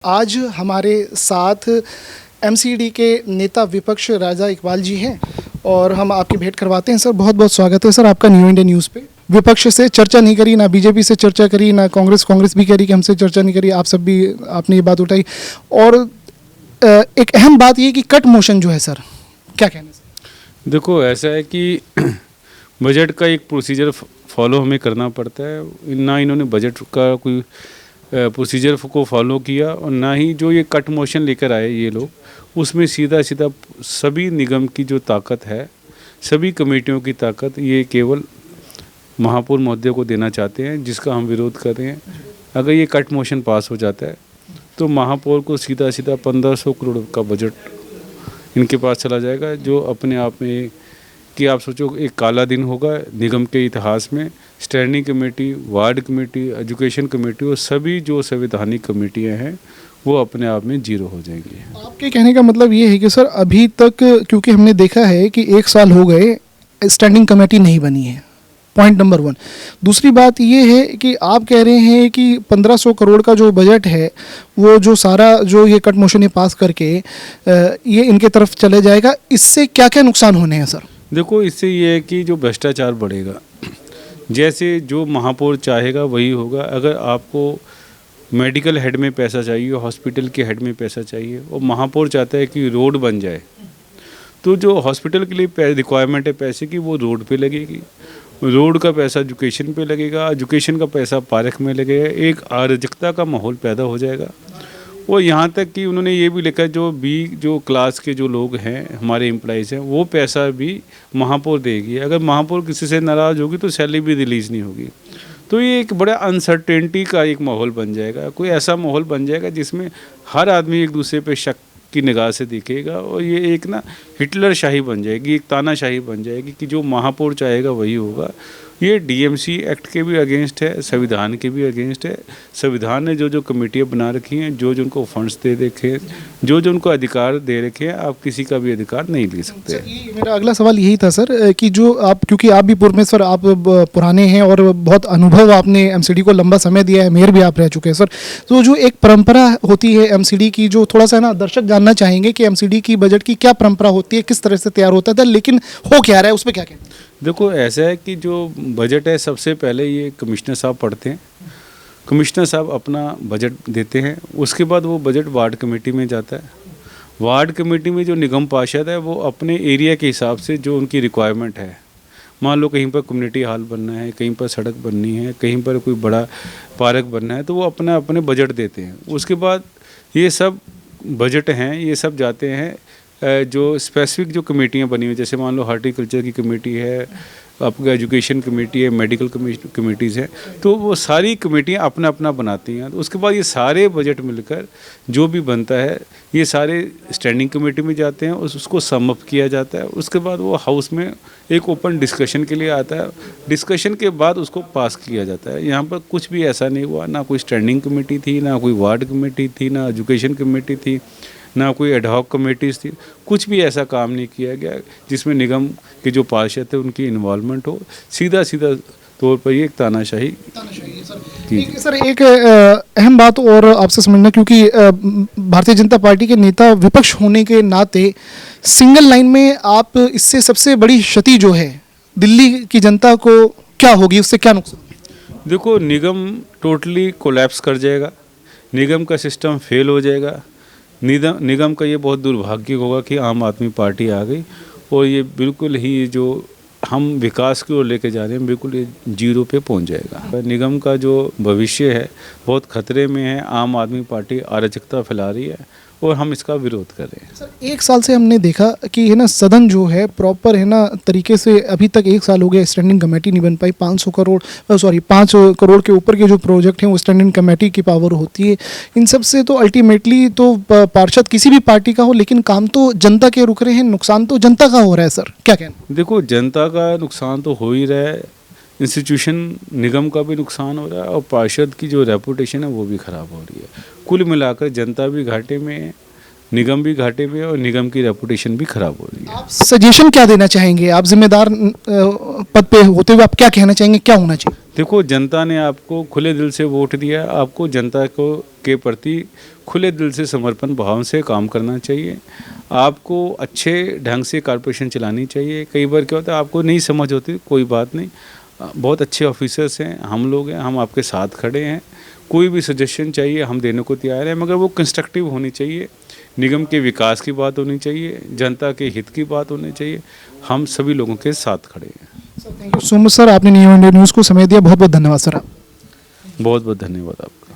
आज हमारे साथ एमसीडी के नेता विपक्ष राजा इकबाल जी हैं और हम आपकी भेंट करवाते हैं। सर बहुत बहुत स्वागत है सर आपका न्यू इंडिया न्यूज़ पे। विपक्ष से चर्चा नहीं करी, ना बीजेपी से चर्चा करी, ना कांग्रेस भी करी कि हमसे चर्चा नहीं करी, आप सब भी आपने ये बात उठाई। और एक अहम बात ये कि कट मोशन जो है सर, क्या कहना सर? देखो ऐसा है कि बजट का एक प्रोसीजर फॉलो हमें करना पड़ता है। ना इन्होंने बजट का कोई प्रोसीजर को फॉलो किया और ना ही जो ये कट मोशन लेकर आए ये लोग, उसमें सीधा सभी निगम की जो ताकत है, सभी कमेटियों की ताकत ये केवल महापौर महोदय को देना चाहते हैं, जिसका हम विरोध कर रहे हैं। अगर ये कट मोशन पास हो जाता है तो महापौर को सीधा 1500 करोड़ का बजट इनके पास चला जाएगा, जो अपने आप में कि आप सोचो एक काला दिन होगा निगम के इतिहास में। Standing committee, ward committee, education committee और सभी जो संवैधानिक कमेटियां हैं वो अपने आप में जीरो हो जाएंगी। आपके कहने का मतलब ये है कि सर अभी तक, क्योंकि हमने देखा है कि 1 साल हो गए स्टैंडिंग कमेटी नहीं बनी है, पॉइंट नंबर 1। दूसरी बात ये है कि आप कह रहे हैं कि 1500 करोड़ का जो बजट है वो जो सारा जो ये कट मोशन पास करके ये इनके तरफ चले जाएगा। इससे क्या क्या नुकसान होने हैं सर? देखो इससे ये है कि जो भ्रष्टाचार बढ़ेगा, जैसे जो महापौर चाहेगा वही होगा। अगर आपको मेडिकल हेड में पैसा चाहिए, हॉस्पिटल के हेड में पैसा चाहिए और महापौर चाहता है कि रोड बन जाए, तो जो हॉस्पिटल के लिए रिक्वायरमेंट है पैसे की वो रोड पे लगेगी, रोड का पैसा एजुकेशन पे लगेगा, एजुकेशन का पैसा पार्क में लगेगा। एक अराजकता का माहौल पैदा हो जाएगा। और यहाँ तक कि उन्होंने ये भी लिखा जो क्लास के जो लोग हैं, हमारे एम्प्लॉइज़ हैं, वो पैसा भी महापौर देगी। अगर महापौर किसी से नाराज़ होगी तो सैलरी भी रिलीज़ नहीं होगी। तो ये एक बड़ा अनसर्टेनिटी का एक माहौल बन जाएगा। कोई ऐसा माहौल बन जाएगा जिसमें हर आदमी एक दूसरे पे शक की निगाह से देखेगा और ये एक ना हिटलर शाही बन जाएगी, एक तानाशाही बन जाएगी कि जो महापौर चाहेगा वही होगा। ये डीएमसी एक्ट के भी अगेंस्ट है, संविधान के भी अगेंस्ट है। संविधान ने जो कमेटियाँ बना रखी हैं, जो उनको फंड्स दे रखे हैं, जो उनको अधिकार दे रखे हैं, आप किसी का भी अधिकार नहीं ले सकते। मेरा अगला सवाल यही था सर कि जो आप, क्योंकि आप भी पूर्व में सर आप पुराने हैं और बहुत अनुभव आपने एमसीडी को लंबा समय दिया है, मेयर भी आप रह चुके हैं सर। तो जो एक परंपरा होती है एमसीडी की, जो थोड़ा सा ना दर्शक जानना चाहेंगे कि एमसीडी की बजट की क्या परंपरा होती है, किस तरह से तैयार होता था, लेकिन हो क्या रहा है, उस पर क्या कहते हैं? देखो ऐसा है कि जो बजट है सबसे पहले ये कमिश्नर साहब पढ़ते हैं, कमिश्नर साहब अपना बजट देते हैं, उसके बाद वो बजट वार्ड कमेटी में जाता है। वार्ड कमेटी में जो निगम पार्षद है वो अपने एरिया के हिसाब से जो उनकी रिक्वायरमेंट है, मान लो कहीं पर कम्युनिटी हॉल बनना है, कहीं पर सड़क बननी है, कहीं पर कोई बड़ा पार्क बनना है, तो वो अपने बजट देते हैं। उसके बाद ये सब बजट हैं, ये सब जाते हैं जो स्पेसिफिक जो कमेटियाँ बनी हुई, जैसे मान लो हॉर्टिकल्चर की कमेटी है, आपका एजुकेशन कमेटी है, मेडिकल कमेटीज़ हैं, तो वो सारी कमेटियाँ अपना अपना बनाती हैं। तो उसके बाद ये सारे बजट मिलकर जो भी बनता है ये सारे स्टैंडिंग कमेटी में जाते हैं, उसको सम अप किया जाता है। उसके बाद वो हाउस में एक ओपन डिस्कशन के लिए आता है, डिस्कशन के बाद उसको पास किया जाता है। यहाँ पर कुछ भी ऐसा नहीं हुआ, ना कोई स्टैंडिंग कमेटी थी, ना कोई वार्ड कमेटी थी, ना एजुकेशन कमेटी थी, ना कोई एडहॉक कमेटीज़ थी। कुछ भी ऐसा काम नहीं किया गया जिसमें निगम के जो पार्षद थे उनकी इन्वॉल्वमेंट हो। सीधा तौर पर ये एक तानाशाही सर। एक अहम बात और आपसे समझना, क्योंकि भारतीय जनता पार्टी के नेता विपक्ष होने के नाते सिंगल लाइन में आप, इससे सबसे बड़ी क्षति जो है दिल्ली की जनता को क्या होगी, उससे क्या नुकसान? देखो निगम टोटली कोलैप्स कर जाएगा, निगम का सिस्टम फेल हो जाएगा। निगम का ये बहुत दुर्भाग्य होगा कि आम आदमी पार्टी आ गई और ये बिल्कुल ही जो हम विकास की ओर लेके जा रहे हैं बिल्कुल ये जीरो पे पहुंच जाएगा। निगम का जो भविष्य है बहुत खतरे में है। आम आदमी पार्टी अराजकता फैला रही है और हम इसका विरोध कर रहे हैं। सर 1 साल से हमने देखा कि है ना सदन जो है प्रॉपर है ना तरीके से, अभी तक 1 साल हो गया स्टैंडिंग कमेटी नहीं बन पाई। 5 करोड़ के ऊपर के जो प्रोजेक्ट हैं वो स्टैंडिंग कमेटी की पावर होती है। इन सब से तो अल्टीमेटली तो पार्षद किसी भी पार्टी का हो, लेकिन काम तो जनता के रुक रहे हैं, नुकसान तो जनता का हो रहा है सर, क्या कहना? देखो जनता का नुकसान तो हो ही रहा है, इंस्टीट्यूशन निगम का भी नुकसान हो रहा है और पार्षद की जो रेपुटेशन है वो भी ख़राब हो रही है। कुल मिलाकर जनता भी घाटे में है, निगम भी घाटे में है और निगम की रेपुटेशन भी ख़राब हो रही है। आप सजेशन क्या देना चाहेंगे? आप जिम्मेदार पद पे होते हुए आप क्या कहना चाहेंगे, क्या होना चाहिए? देखो, जनता ने आपको खुले दिल से वोट दिया, आपको जनता को के प्रति खुले दिल से समर्पण भाव से काम करना चाहिए। आपको अच्छे ढंग से कॉरपोरेशन चलानी चाहिए। कई बार क्या होता है, आपको नहीं समझ होती, कोई बात नहीं, बहुत अच्छे ऑफिसर्स हैं, हम लोग हैं, हम आपके साथ खड़े हैं। कोई भी सजेशन चाहिए हम देने को तैयार हैं, मगर वो कंस्ट्रक्टिव होनी चाहिए। निगम के विकास की बात होनी चाहिए, जनता के हित की बात होनी चाहिए। हम सभी लोगों के साथ खड़े हैं। Sir thank you so much sir, आपने न्यू इंडिया न्यूज़ को समय दिया, बहुत बहुत धन्यवाद सर। बहुत बहुत धन्यवाद आपका।